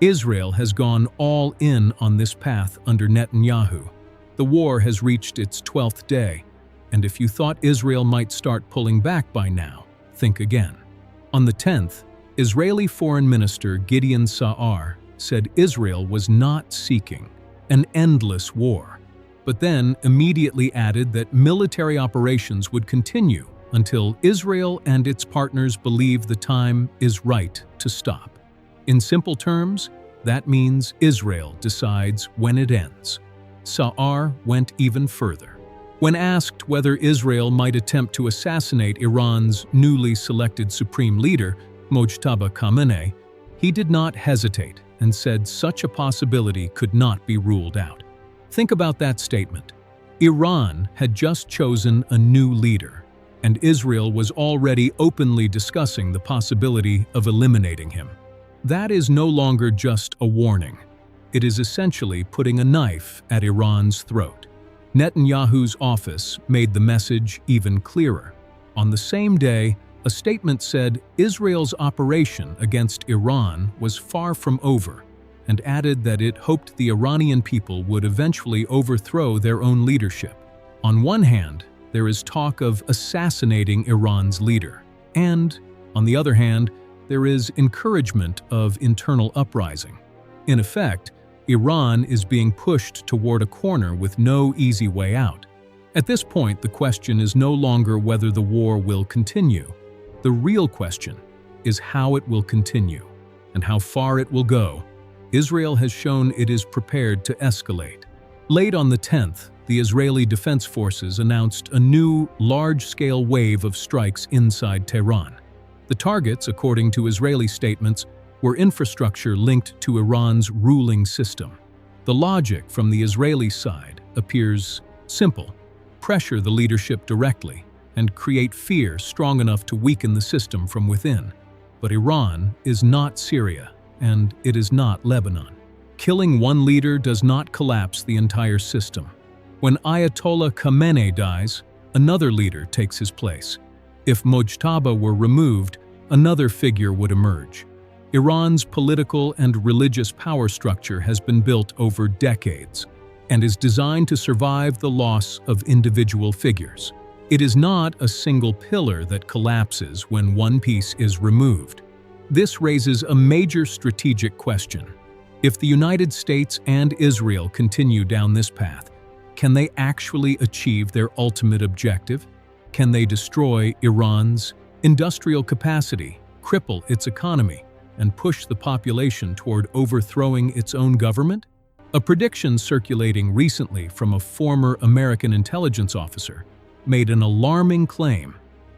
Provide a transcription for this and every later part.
Israel has gone all in on this path under Netanyahu. The war has reached its 12th day, and if you thought Israel might start pulling back by now, think again. On the 10th, Israeli Foreign Minister Gideon Sa'ar said Israel was not seeking an endless war, but then immediately added that military operations would continue until Israel and its partners believe the time is right to stop. In simple terms, that means Israel decides when it ends. Sa'ar went even further. When asked whether Israel might attempt to assassinate Iran's newly selected supreme leader, Mojtaba Khamenei, he did not hesitate and said such a possibility could not be ruled out. Think about that statement. Iran had just chosen a new leader, and Israel was already openly discussing the possibility of eliminating him. That is no longer just a warning. It is essentially putting a knife at Iran's throat. Netanyahu's office made the message even clearer. On the same day, a statement said Israel's operation against Iran was far from over, and added that it hoped the Iranian people would eventually overthrow their own leadership. On one hand, there is talk of assassinating Iran's leader, and, on the other hand, there is encouragement of internal uprising. In effect, Iran is being pushed toward a corner with no easy way out. At this point, the question is no longer whether the war will continue. The real question is how it will continue and how far it will go. Israel has shown it is prepared to escalate. Late on the 10th, the Israeli Defense Forces announced a new, large-scale wave of strikes inside Tehran. The targets, according to Israeli statements, were infrastructure linked to Iran's ruling system. The logic from the Israeli side appears simple: pressure the leadership directly and create fear strong enough to weaken the system from within. But Iran is not Syria, and it is not Lebanon. Killing one leader does not collapse the entire system. When Ayatollah Khamenei dies, another leader takes his place. If Mojtaba were removed, another figure would emerge. Iran's political and religious power structure has been built over decades and is designed to survive the loss of individual figures. It is not a single pillar that collapses when one piece is removed. This raises a major strategic question. If the United States and Israel continue down this path, can they actually achieve their ultimate objective? Can they destroy Iran's industrial capacity, cripple its economy, and push the population toward overthrowing its own government? A prediction circulating recently from a former American intelligence officer made an alarming claim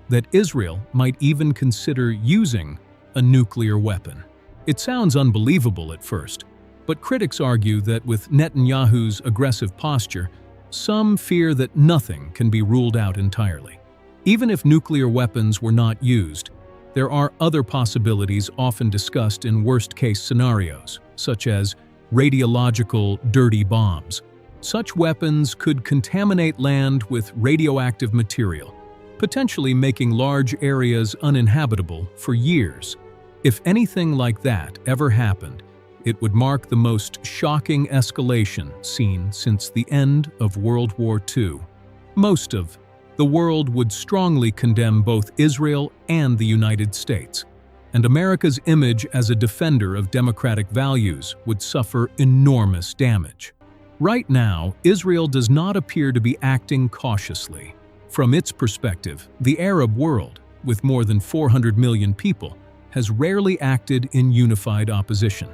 that Israel might even consider using a nuclear weapon. It sounds unbelievable at first, but critics argue that with Netanyahu's aggressive posture, some fear that nothing can be ruled out entirely. Even if nuclear weapons were not used, there are other possibilities often discussed in worst-case scenarios, such as radiological dirty bombs. Such weapons could contaminate land with radioactive material, potentially making large areas uninhabitable for years. If anything like that ever happened, it would mark the most shocking escalation seen since the end of World War II. Most of the world would strongly condemn both Israel and the United States, and America's image as a defender of democratic values would suffer enormous damage. Right now, Israel does not appear to be acting cautiously. From its perspective, the Arab world, with more than 400 million people, has rarely acted in unified opposition.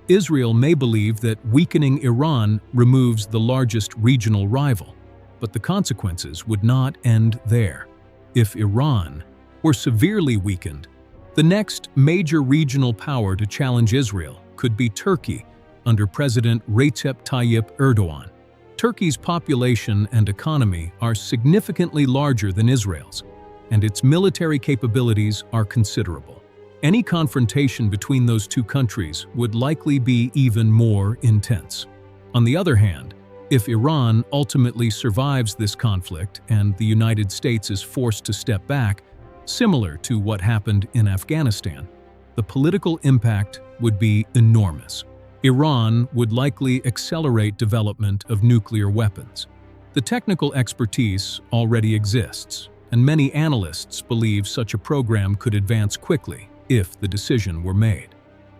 Israel may believe that weakening Iran removes the largest regional rival, but the consequences would not end there. If Iran were severely weakened, the next major regional power to challenge Israel could be Turkey under President Recep Tayyip Erdogan. Turkey's population and economy are significantly larger than Israel's, and its military capabilities are considerable. Any confrontation between those two countries would likely be even more intense. On the other hand, if Iran ultimately survives this conflict and the United States is forced to step back, similar to what happened in Afghanistan, the political impact would be enormous. Iran would likely accelerate development of nuclear weapons. The technical expertise already exists, and many analysts believe such a program could advance quickly if the decision were made.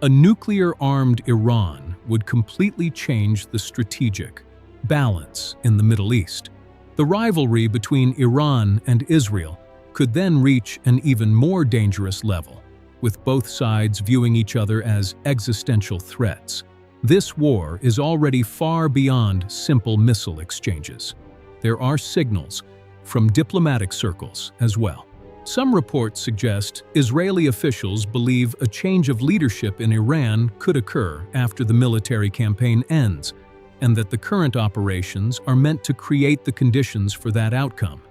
A nuclear-armed Iran would completely change the strategic balance in the Middle East. The rivalry between Iran and Israel could then reach an even more dangerous level, with both sides viewing each other as existential threats. This war is already far beyond simple missile exchanges. There are signals from diplomatic circles as well. Some reports suggest Israeli officials believe a change of leadership in Iran could occur after the military campaign ends, and that the current operations are meant to create the conditions for that outcome.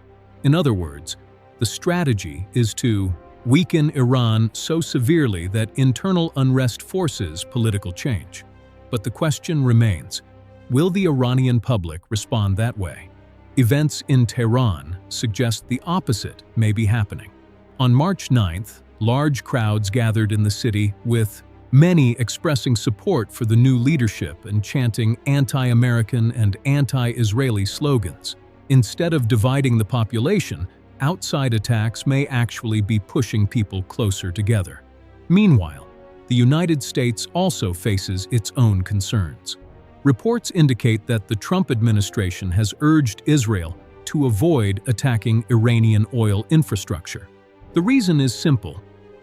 In other words, the strategy is to weaken Iran so severely that internal unrest forces political change. But the question remains, will the Iranian public respond that way? Events in Tehran suggest the opposite may be happening. On March 9th, large crowds gathered in the city, with many expressing support for the new leadership and chanting anti-American and anti-Israeli slogans. Instead of dividing the population, outside attacks may actually be pushing people closer together. Meanwhile, the United States also faces its own concerns. Reports indicate that the Trump administration has urged Israel to avoid attacking Iranian oil infrastructure. The reason is simple.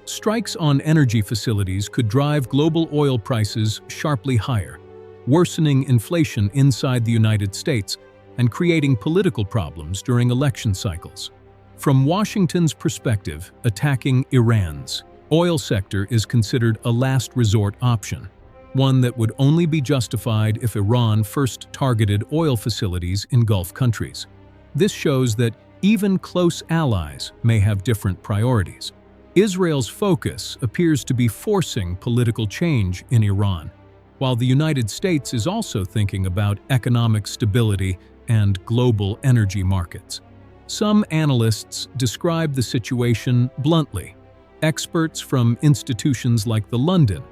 Strikes on energy facilities could drive global oil prices sharply higher, worsening inflation inside the United States and creating political problems during election cycles. From Washington's perspective, attacking Iran's oil sector is considered a last resort option, one that would only be justified if Iran first targeted oil facilities in Gulf countries. This shows that even close allies may have different priorities. Israel's focus appears to be forcing political change in Iran, while the United States is also thinking about economic stability and global energy markets. Some analysts describe the situation bluntly. Experts from institutions like the London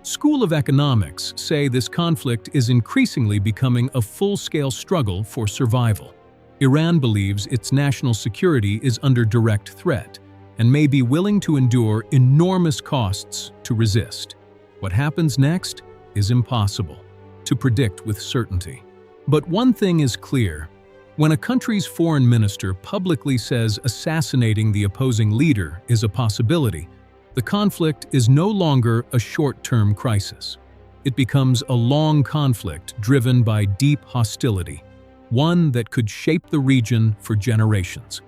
School of Economics say this conflict is increasingly becoming a full-scale struggle for survival. Iran believes its national security is under direct threat and may be willing to endure enormous costs to resist. What happens next is impossible to predict with certainty. But one thing is clear. When a country's foreign minister publicly says assassinating the opposing leader is a possibility, the conflict is no longer a short-term crisis. It becomes a long conflict driven by deep hostility, one that could shape the region for generations.